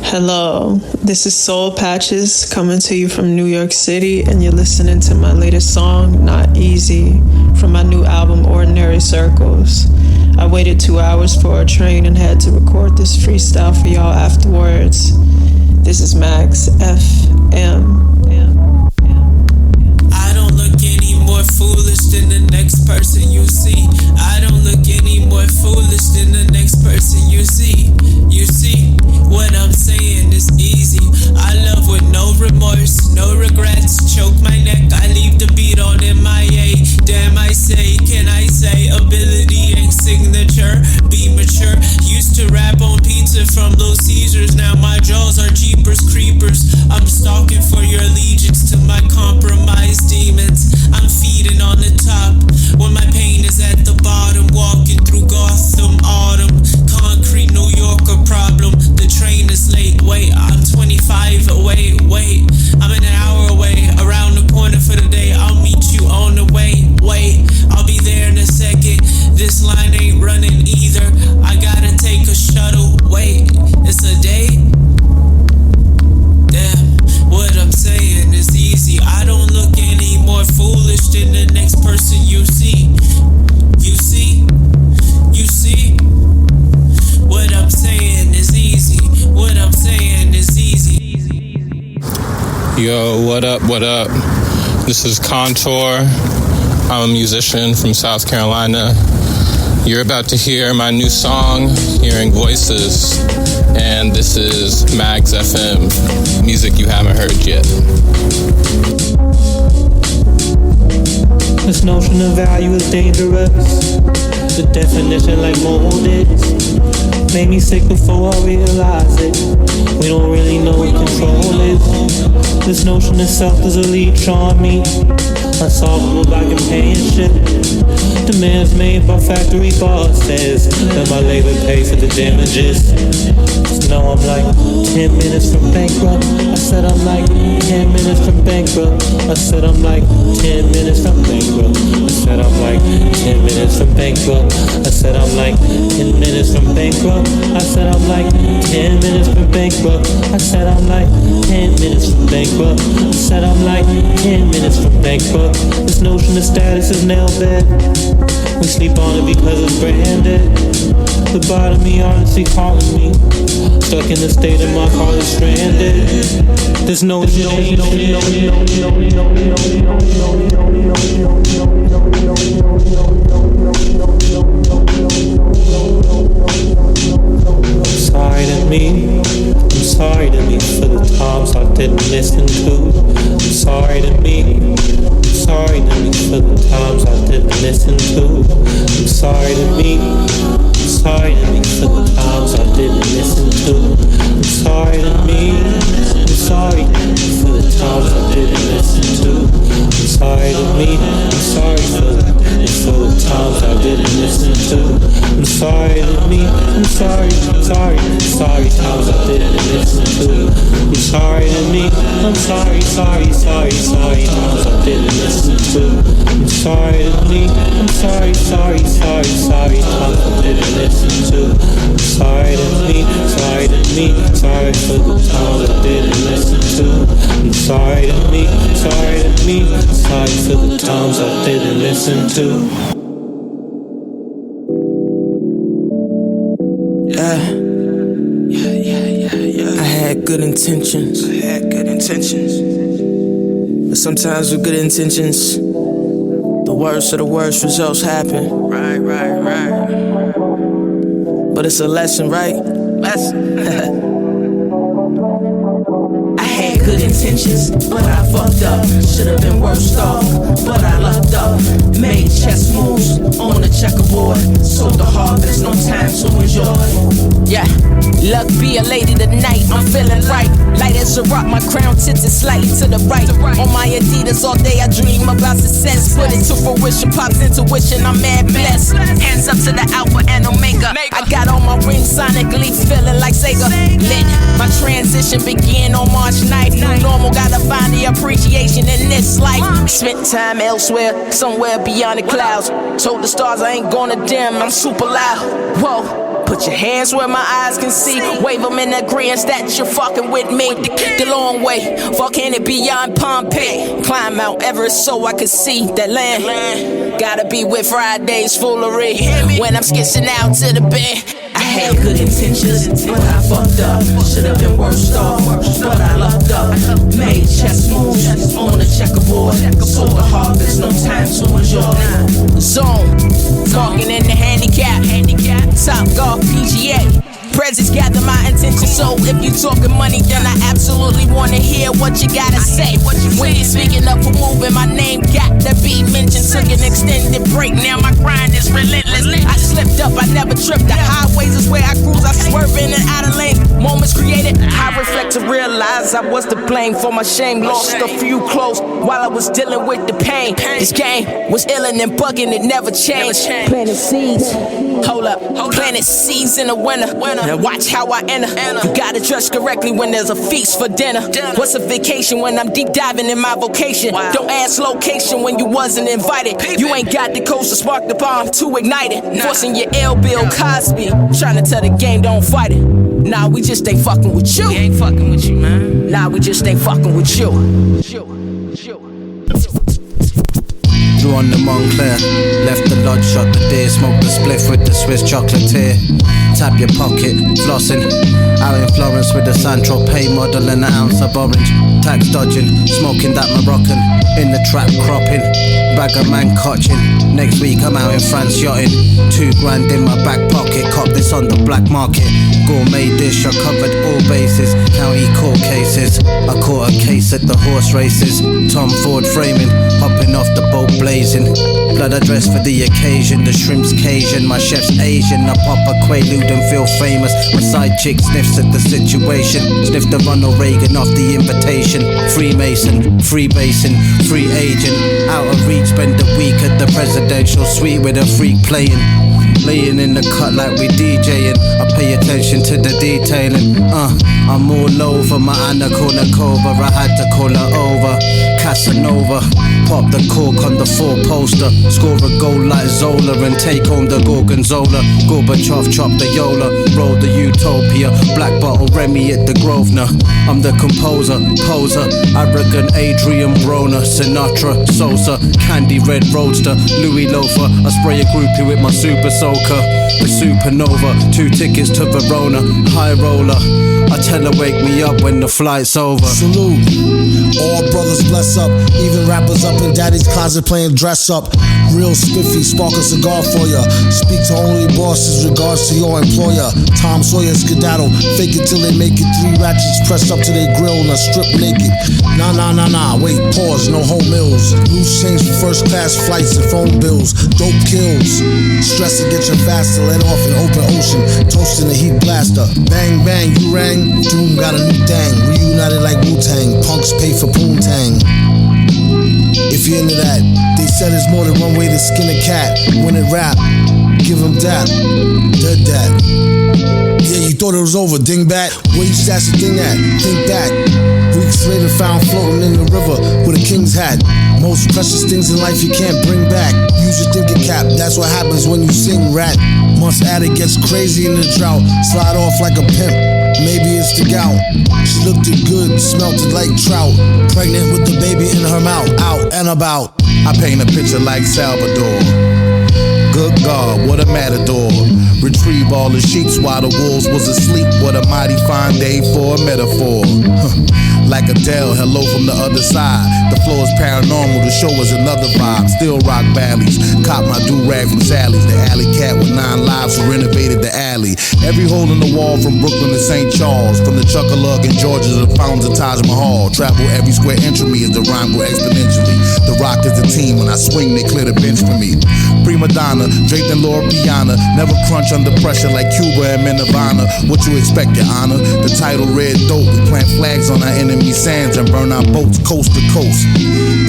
Hello, this is Soul Patches coming to you from New York City, and you're listening to my latest song, Not Eazy, from my new album, Ordinary Circles. I waited 2 hours for a train and had to record this freestyle for y'all afterwards. This is Magz FM. I don't look any more foolish than the next person you see. I don't look any more foolish than the next person you see. You see, what I'm saying is easy. I love with no remorse, no regrets. Choke my neck, I leave the beat on MIA. Damn, I say, can I say, ability ain't signature. Be mature, used to rap on pizza from Little Caesars. Now my jaws are Jeepers Creepers. I'm stalking for your allegiance to my compromised demons. I'm feeding on the top when my pain is at the bottom. Walking through Gotham autumn, concrete New Yorker problem. The train is late, wait, I'm 25 away, wait, I'm an hour away, around the corner for the day. I'll meet you on the way, wait, I'll be there in a second. This line ain't running either, I gotta take a shuttle, wait, it's a day? Damn, what I'm saying is easy. I don't look any more foolish than the next person you see. You see? You see? What I'm saying is easy. What I'm saying is easy. Yo, what up, what up? This is Contour. I'm a musician from South Carolina. You're about to hear my new song, Hearing Voices, and this is Magz FM, music you haven't heard yet. This notion of value is dangerous. The definition like molded made me sick before I realized it. We don't really know what control is. This notion of self is a leech on me, unsolvable by companionship. Demands made by factory bosses, that my labor pay for the damages. Just know I'm like 10 minutes from bankrupt. I said I'm like 10 minutes from bankrupt. I said I'm like 10 minutes from bankrupt. I said I'm like 10 minutes from bankrupt. I said I'm like 10 minutes from bankrupt. I said I'm like 10 minutes from bankrupt. I said I'm like 10 minutes from bankrupt. I said I'm like 10 minutes from bankrupt. This notion of status is nail bed. We sleep on it because it's branded. The bottom of me honestly calling me. Stuck in the state of my car is stranded. There's no sorry to me. I'm sorry to me for the times I didn't listen to. I'm sorry to me. I'm sorry to me for the times I didn't listen to. I'm sorry to me. I'm sorry to me for the times I didn't listen to. I'm sorry to me. I'm sorry for the times I didn't listen to. I'm sorry to me. I'm sorry for the times I didn't listen to. I'm sorry to me. I'm sorry times I didn't listen to. I'm sorry to me. I'm sorry times I didn't listen to. I'm sorry to me. I'm sorry times I didn't listen to. I'm sorry to me. Sorry for the times I didn't listen to. I'm sorry to me. Sorry for the times I didn't listen to. I had good intentions. But sometimes with good intentions, the worst of the worst results happen. Right. But it's a lesson, right? I had good intentions, but I fucked up. Should've been worse off, but I lucked up. Made chess moves on the checkerboard. So the heart, there's no time to enjoy. Yeah, luck be a lady tonight. I'm feeling right. Light as a rock, my crown tilted slightly to the right. On my Adidas all day, I dream about success. Put it to fruition, pops intuition, I'm mad blessed. Hands up to the Alpha and Omega. I got on my ring sonically, feeling like Sega. Lit. My transition began on March 9th. New normal, gotta find the appreciation in this life. Spent time elsewhere, somewhere beyond the clouds. Told the stars I ain't gonna dim, I'm super loud. Whoa. Put your hands where my eyes can see. Wave them in agreement that you're fucking with me. The long way, volcanic beyond Pompeii. Climb Mount Everest so I can see that land. Gotta be with Friday's foolery. When I'm skitching out to the bed, I had good intentions, but I fucked up. Should've been worse off, but I lucked up. Made chess moves on the checkerboard. Sold the harvest, no time to enjoy. Zone, talking in the handicap. Top golf PGA. Presents gather my attention, so if you talking money, then I absolutely wanna hear what you gotta say. When you speaking up for moving, my name got to be mentioned. Took an extended break, now my grind is relentless. I slipped up, I never tripped. The highways is where I cruise, I swerving and out of lane. Moments created, I reflect to realize I was to blame for my shame. Lost a few close while I was dealing with the pain. This game was illin' and bugging, it never changed. Planted seeds, hold up, planted seeds in the winter. Now watch how I enter. You gotta dress correctly when there's a feast for dinner. What's a vacation when I'm deep diving in my vocation? Don't ask location when you wasn't invited. You ain't got the coast to spark the bomb to ignite it. Forcing your L Bill Cosby, trying to tell the game don't fight it. Nah, we just ain't fucking with you. We ain't fucking with you, man. Nah, we just ain't fucking with you. Drew on the Montclair, left the lodge shot the day, smoked the spliff with the Swiss chocolatier. Tap your pocket, flossing. Out in Florence with the Saint-Tropez model and an ounce of orange. Tax dodging, smoking that Moroccan. In the trap cropping, bag of man cotching. Next week I'm out in France yachting. $2,000 in my back pocket, cop this on the black market. Gourmet dish, I covered all bases. County court cases, I caught a case at the horse races. Tom Ford framing, hopping off the boat blazing. Blood I dress for the occasion, the shrimp's Cajun. My chef's Asian, I pop a Quaalude and feel famous. My side chick sniffs at the situation. Sniff the Ronald Reagan off the invitation. Freemason, freebasing, free agent. Out of reach, spend a week at the presidential suite with a freak playing. Laying in the cut like we DJing. I pay attention to the detailing. I'm all over my Anna Kournikova. I had to call her over. Casanova, pop the cork on the 4-poster. Score a goal like Zola and take home the Gorgonzola. Gorbachev chop the Yola, roll the Utopia. Black bottle Remy at the Grosvenor. I'm the composer, poser, arrogant Adrian Broner, Sinatra, Sosa, Candy Red Roadster, Louis Loafer. I spray a groupie with my super soaker. The supernova, 2 tickets to Verona. High roller, I tell her wake me up when the flight's over. Salute, all brothers bless up. Even rappers up in daddy's closet playing dress up. Real spiffy, spark a cigar for ya. Speak to only bosses, regards to your employer. Tom Sawyer skedaddle, fake it till they make it. 3 ratchets pressed up to their grill and a strip naked. Nah, wait, pause, no home meals. Loose change for first class flights and phone bills. Dope kills, stress to get you faster. Let off in open ocean, toasting the heat blaster. Bang, bang, you rang, Doom got a new thing. Reunited like Wu-Tang, punks pay for Poontang. If you're into that, they said there's more than one way to skin a cat. When it rap, give them that, dead that. Yeah, you thought it was over, dingbat. Where you stash the thing at? Think back. Weeks later found floating in the river with a king's hat. Most precious things in life you can't bring back. Use your thinking cap, that's what happens when you sing rat. Months addict gets crazy in the drought. Slide off like a pimp, maybe it's the gout. She looked it good, smelt it like trout. Pregnant with the baby in her mouth, out and about. I paint a picture like Salvador. Good God, what a matador. Retrieve all the sheets while the wolves was asleep. What a mighty fine day for a metaphor. Like Adele, hello from the other side. The flow is paranormal, the show is another vibe. Still rock valleys, cop my do-rag from Sally's. The alley cat with 9 lives who renovated the alley. Every hole in the wall from Brooklyn to St. Charles. From the Chuckalug in Georgia to the fountains of Taj Mahal. Travel every square inch of me as the rhyme grow exponentially. The Rock is the team, when I swing they clear the bench for me. Prima donna, draped in Laura Piana. Never crunch under pressure like Cuba and Nirvana. What you expect, your honor? The title Red Dope. We plant flags on our enemy sands and burn our boats coast to coast.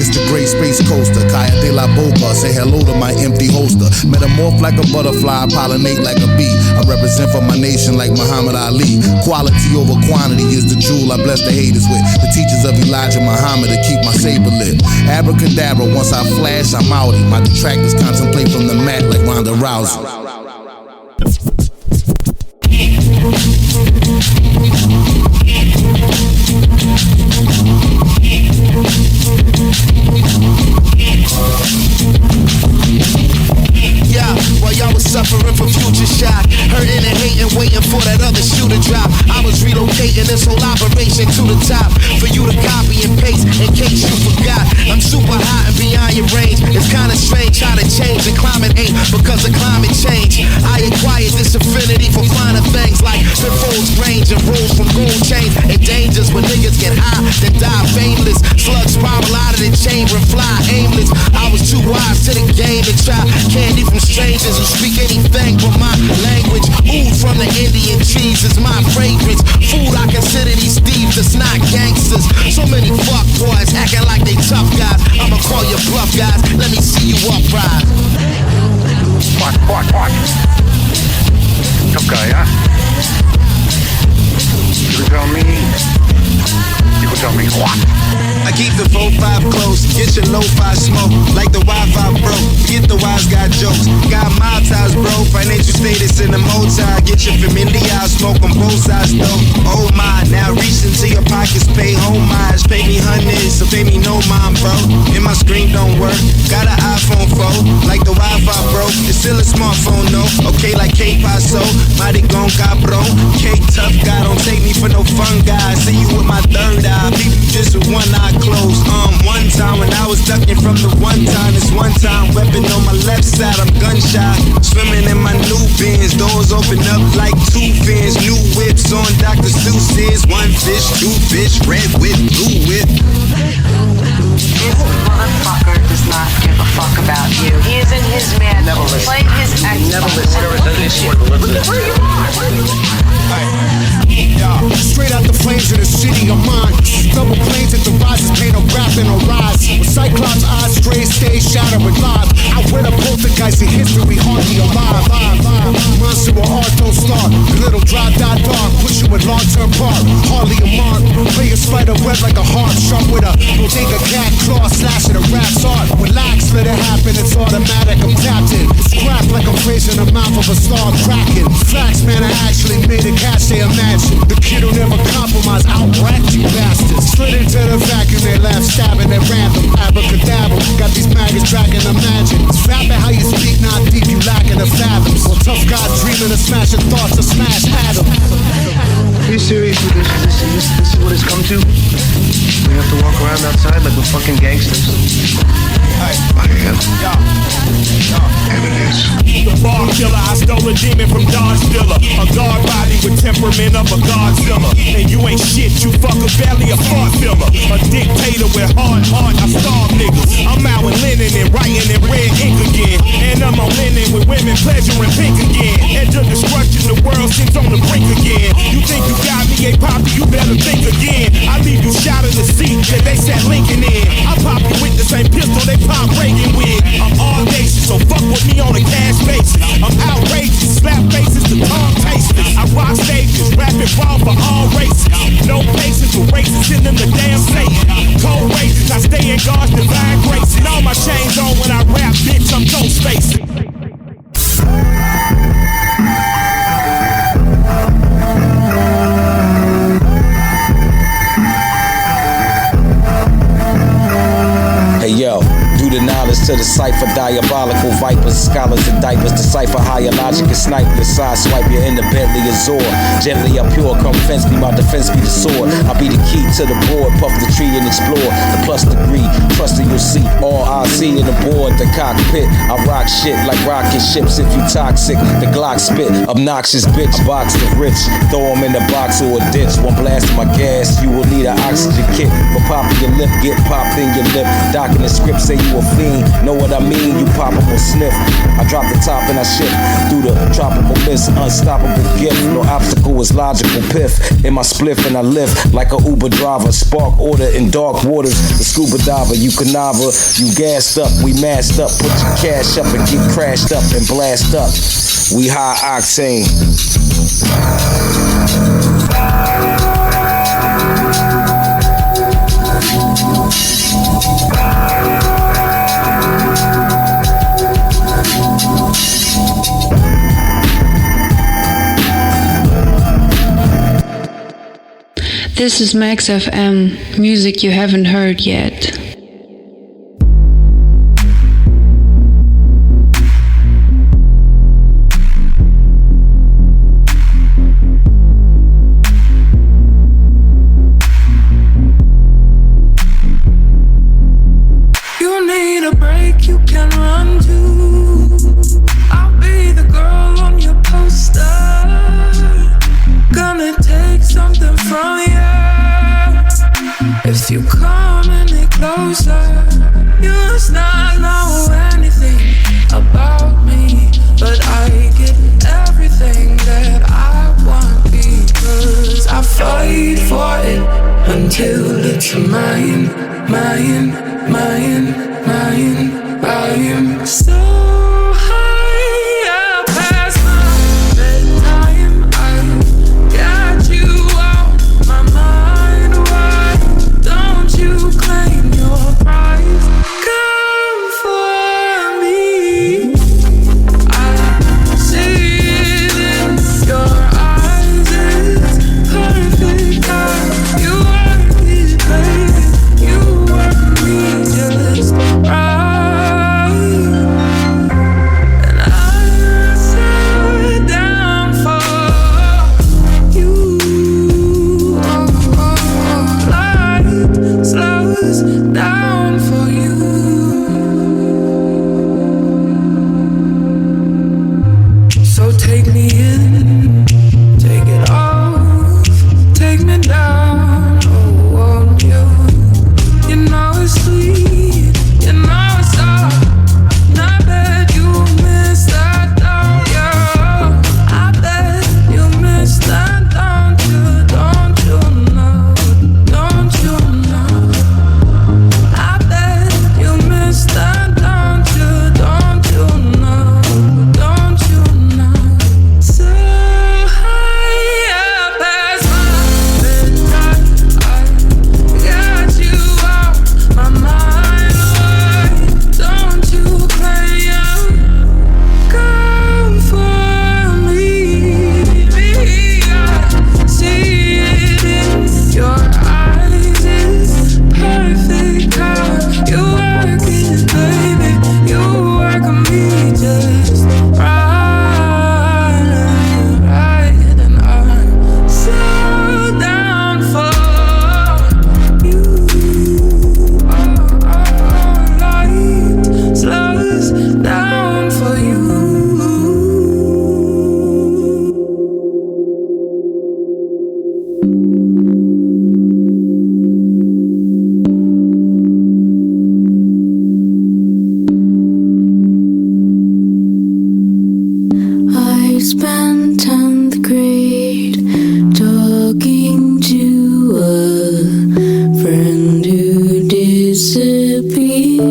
It's the great space coaster. Kaya de la Boca. Say hello to my empty holster. Metamorph like a butterfly, pollinate like a bee. I represent for my nation like Muhammad Ali. Quality over quantity is the jewel I bless the haters with. The teachers of Elijah Muhammad to keep my saber lit. Abracadabra, once I flash, I'm outie. My detractors contemplate from the mat like Ronda Rousey. Yeah, while y'all was suffering from future shock, hurting and hating waiting for that other shoe to drop. I was relocating this whole operation to the top for you to copy and paste in case you forgot. I'm super hot and beyond your range. It's kinda strange how to change the climate ain't because of climate change. I acquired this affinity for finer things like pitfalls, range, and rules from gold chains and dangers when niggas get high, then die fameless. Slugs spiral out of the chamber and fly aimless. I was too wise to the game to try candy from strangers who speak anything but my language. Oud from the Indian trees is my fragrance. Food I consider these thieves, it's not gangsters. So many fuck boys acting like they tough guys. I'ma call you bluff guys, let me see you uprise. What? Tough guy, huh? You can tell me. You can tell me what? I keep the 4-5 close, get your lo-fi smoke. Like the Wi-Fi broke, get the wise guy jokes. Got my ties, bro, financial status in the multi. Get your familiar, smoke on both sides though. Oh my, now reach into your pockets, pay homage. Pay me hundreds, so pay me no mind, bro. And my screen don't work, got an iPhone 4. Like the Wi-Fi broke, it's still a smartphone, no. Okay, like K-Paso, mighty gon' cabrón. K-Tough guy, don't take me for no fun guy. See you with my third eye, peep you just with one eye closed. One time when I was ducking from the one time, this one time weapon on my left side, I'm gunshot. Swimming in my new bins, doors open up like two fins. New whips on Dr. Seuss's. One fish, two fish, red whip, blue whip. This motherfucker does not give a fuck about you. He is in his man. Play his Xbox. Never listen. Where you are? Straight out the flames of the city of mine. Double planes at the rises, paint a rap and a rise. With Cyclops eyes, straight stage, shadow and live. I wear the poltergeist in history, hardly alive. Monster or art don't start. The little drop, die dark, push you in long-term park. Hardly a mark. Play a spider web like a heart, sharp with a bodega cat claw, slashing a rap's art. Relax, let it happen, it's automatic, I'm tapped in. Scrap like I'm raising the mouth of a star cracking. Facts, man, I actually made a catch, they imagine. The kid who never compromise, out-racked you bastards. Slid into the vacuum, they laugh, stabbing at random. Abracadabra, got these maggots tracking, imagine. It's vapid how you speak, not deep, you lacking the fathoms. Well, tough guy dreaming of smashing thoughts to smash atoms. Are you serious with this? This is what it's come to? We have to walk around outside like we're fucking gangsters? I am. And it is. The bar killer, I stole a demon from Don Stiller. A guard body with temperament of a Godzilla. And you ain't shit, you fuck a belly, a fart filler. A dictator with hard heart, I starve niggas. I'm out with linen and writing in red ink again. And I'm on linen with women pleasuring pink again. And the destruction, the world seems on the brink again. You think you got me, a poppy, you better think again. I leave you shot in the seat that they sat Lincoln in. I pop you with the same pistol they pop Reagan with. I'm audacious, so fuck with me on a cash basis. I'm outrageous, slap faces to tongue tasters. I rock stages, rapping raw for all races. No patience with racists, send them the damn Satan. Cold races, I stay in God's divine grace. And all my chains on when I rap, bitch, I'm ghost facing. Hey yo, do the knowledge to the cipher, diabolical vipers, scholars and diapers, decipher higher logic and snipe your side swipe, you're in the Bentley Azor. Gently up pure, come fence me, my defense be the sword. I'll be the key to the board, puff the tree and explore. The plus degree, trust in your seat, all I see in the board, the cockpit. I rock shit like rocket ships if you toxic. The Glock spit, obnoxious bitch, I box the rich, throw them in the box or a ditch. One blast of my gas, you will need an oxygen kit. For popping your lip, get popped in your lip. Docking the script, say you a fiend, know what I mean, you poppable sniff. I drop the top and I shift through the tropical mist, unstoppable gift. No obstacle is logical piff. In my spliff and I lift like a Uber driver. Spark order in dark waters, the scuba diver. You canaver, you gassed up, we masked up. Put your cash up and get crashed up and blast up. We high octane. This is Magz FM, music you haven't heard yet. can run to. I'll be the girl on your poster. Gonna take something from you. If you come any closer, you must not know anything about me, but I get everything that I want because I fight for it until it's mine, mine, mine, mine. I am so high up past my bedtime. I got you on my mind. Why don't you claim your prize? Come for me. I see it in your eyes. It's perfect how you work it, baby. You work me just right. Down for you. So take me in, take it off, take me down. Oh, won't you? You know it's sweet, you know it's all. And I bet you miss that, don't you? I bet you miss that, don't you? Don't you know? Don't you know? I bet you miss that, don't you? Don't you know? Don't you know? So high up past my bedtime, I got you out my mind. Why don't you play out? Come for me. I see it in your eyes. It's perfect how you work it, baby. You work me just right, right. And I'm so down for you. Light slows down for you. I spent 10th grade talking to a friend who disappeared.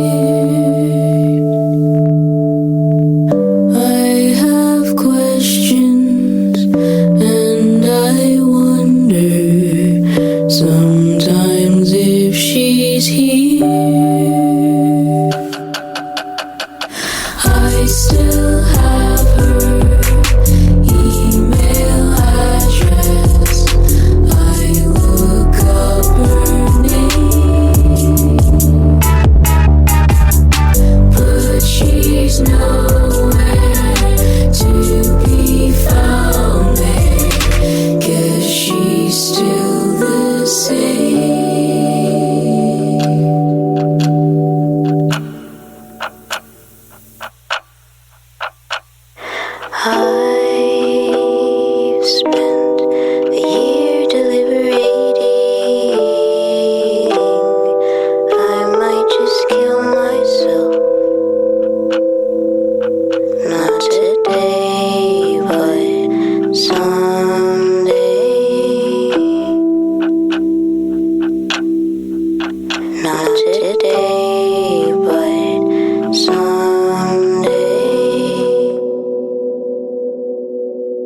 I have questions and I wonder sometimes if she's here. I still have her email address. I look up her name, but she's nowhere to be found there. Guess she's still the same. I've spent a year deliberating. I might just kill myself. Not today, but someday. Not today, but someday.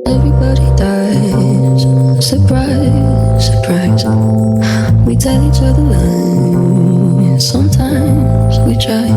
Everybody dies. Surprise, surprise. We tell each other lies. Sometimes we try.